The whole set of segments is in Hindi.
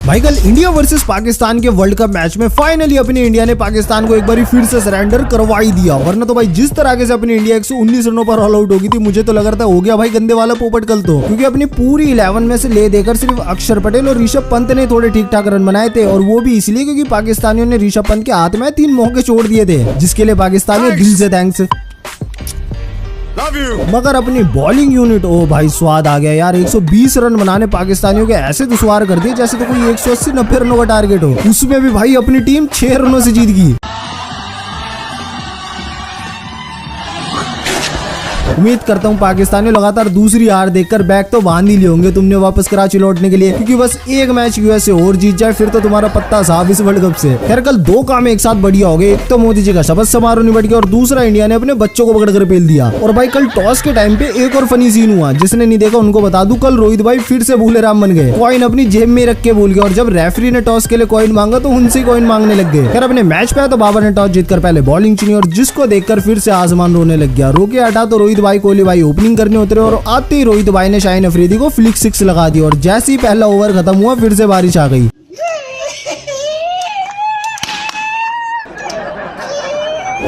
भाई कल इंडिया वर्सेस पाकिस्तान के वर्ल्ड कप मैच में फाइनली अपनी इंडिया ने पाकिस्तान को एक बार फिर से सरेंडर करवा ही दिया। वरना तो भाई जिस तरह से अपनी इंडिया 119 रनों पर ऑल आउट होगी थी, मुझे तो लग रहा था हो गया भाई गंदे वाला पोपट कल तो, क्योंकि अपनी पूरी 11 में से ले देकर सिर्फ अक्षर पटेल और ऋषभ पंत ने थोड़े ठीक ठाक रन बनाए थे, और वो भी इसलिए क्योंकि पाकिस्तानियों ने ऋषभ पंत के हाथ में 3 मौके छोड़ दिए थे, जिसके लिए पाकिस्तानियों दिल से थैंक्स। मगर अपनी बॉलिंग यूनिट, ओ भाई स्वाद आ गया यार। 120 रन बनाने पाकिस्तानियों के ऐसे दुश्वार कर दिए जैसे तो कोई 180-90 रनों का टारगेट हो। उसमें भी भाई अपनी टीम 6 रनों से जीत गई। उम्मीद करता हूँ पाकिस्तानी लगातार दूसरी हार देखकर बैग तो बांध ही लिए होंगे तुमने वापस कराची लौटने के लिए, क्योंकि बस एक मैच यूएसए और जीत जाए फिर तो तुम्हारा पत्ता साफ इस वर्ल्ड कप से। खैर कल 2 काम एक साथ बढ़िया हो गए। एक तो मोदी जी का शपथ समारोह निपट गया और दूसरा इंडिया ने अपने बच्चों को पकड़कर पेल दिया। और भाई कल टॉस के टाइम पे एक और फनी सीन हुआ, जिसने नहीं देखा उनको बता दूं, कल रोहित भाई फिर से भूले राम बन गए। कॉइन अपनी जेब में रख के भूल गए और जब रेफरी ने टॉस के लिए कॉइन मांगा तो उनसे कॉइन मांगने लग गए। खैर अपने मैच पे तो बाबर ने टॉस जीतकर पहले बॉलिंग चुनी और जिसको देखकर फिर से आसमान रोने लग गया। रोके हटा तो रोहित भाई कोहली भाई ओपनिंग करने उतरे और आते ही रोहित भाई ने शाहीन अफरीदी को फ्लिक 6 लगा दी और जैसे ही पहला ओवर खत्म हुआ फिर से बारिश आ गई।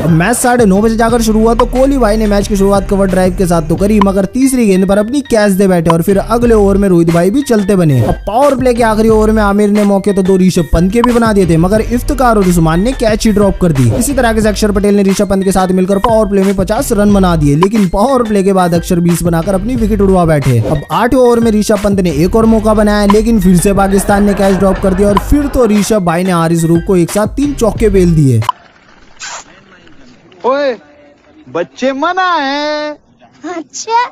मैच 9:30 बजे जाकर शुरू हुआ तो कोहली भाई ने मैच की शुरुआत कवर ड्राइव के साथ तो करी, मगर तीसरी गेंद पर अपनी कैच दे बैठे और फिर अगले ओवर में रोहित भाई भी चलते बने। अब पावर प्ले के आखिरी ओवर में आमिर ने मौके तो 2 ऋषभ पंत के भी बना दिए थे, मगर इफ्तिकार और उस्मान ने कैच ही ड्रॉप कर दी। इसी तरह से अक्षर पटेल ने ऋषभ पंत के साथ मिलकर पावर प्ले में 50 रन बना दिए, लेकिन पावर प्ले के बाद अक्षर 20 बनाकर अपनी विकेट उड़वा बैठे। अब 8वें ओवर में ऋषभ पंत ने एक और मौका बनाया, लेकिन फिर से पाकिस्तान ने कैच ड्रॉप कर दिया और फिर तो ऋषभ भाई ने हारिस रूफ को एक साथ 3 चौके बेल दिए। ओए बच्चे मना है। अच्छा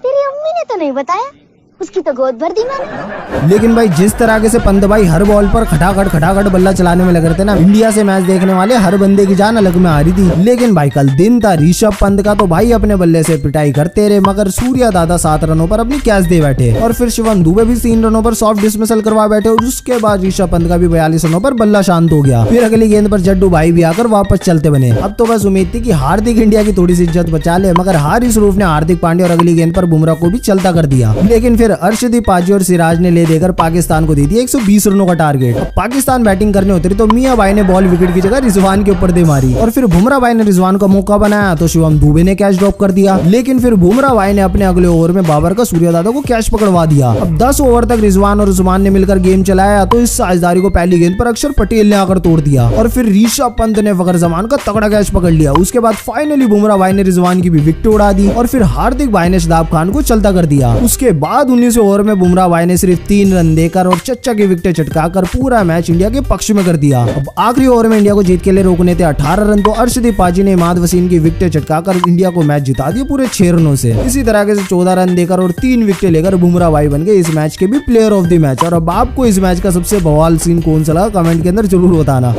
तेरी अम्मी ने तो नहीं बताया, उसकी तो गोद भर दी मैंने। लेकिन भाई जिस तरह से पंत भाई हर बॉल पर खटाखट बल्ला चलाने में लग रहे थे ना, इंडिया से मैच देखने वाले हर बंदे की जान अलग में आ रही थी। लेकिन भाई कल दिन था ऋषभ पंत का, तो भाई अपने बल्ले से पिटाई करते रहे, मगर सूर्या दादा 7 रनों पर अपनी कैच दे बैठे और फिर शिवम दुबे भी 3 रनों पर सॉफ्ट डिसमिसल करवा बैठे और उसके बाद ऋषभ पंत का भी 42 रनों पर बल्ला शांत हो गया। फिर अगली गेंद पर जड्डू भाई भी आकर वापस चलते बने। अब तो बस उम्मीद थी कि हार्दिक इंडिया की थोड़ी सी इज्जत बचा ले, मगर हारिस रूफ ने हार्दिक पांड्या और अगली गेंद पर बुमराह को भी चलता कर दिया। लेकिन फिर अर्शदीप और सिराज ने ले देकर पाकिस्तान को दे दिया 120 रनों का टारगेट। पाकिस्तान बैटिंग करने उतरी तो मियां भाई ने बॉल विकेट की जगह रिजवान के ऊपर दे मारी और फिर बुमराह भाई ने रिजवान का मौका बनाया तो शिवम दुबे ने कैच ड्रॉप कर दिया। लेकिन फिर बुमराह भाई ने अपने अगले ओवर में बाबर का सूर्या दादा को कैच पकड़वा दिया। अब 10 ओवर तक रिजवान और उस्मान ने मिलकर गेम चलाया तो इस साझेदारी को पहली गेंद पर अक्षर पटेल ने आकर तोड़ दिया और फिर ऋषभ पंत ने फखर जमान का तगड़ा कैच पकड़ लिया। उसके बाद फाइनली बुमराह भाई ने रिजवान की भी विकेट उड़ा दी और फिर हार्दिक भाई ने शादाब खान को चलता कर दिया। उसके बाद 19वें ओवर में बुमराह भाई ने सिर्फ 3 रन देकर और चच्चा की विकेट चटकाकर पूरा मैच इंडिया के पक्ष में कर दिया। अब आखिरी ओवर में इंडिया को जीत के लिए रोकने थे 18 रन, तो अर्शदीप पाजी ने इमाद वसीम की विकेट चटकाकर इंडिया को मैच जिता दिया पूरे 6 रनों से। इसी तरह से 14 रन देकर और 3 विकेट लेकर बुमराह भाई बन गए इस मैच के भी प्लेयर ऑफ द मैच। और अब आपको इस मैच का सबसे बवाल सीन कौन सा लगा कमेंट के अंदर जरूर बताना।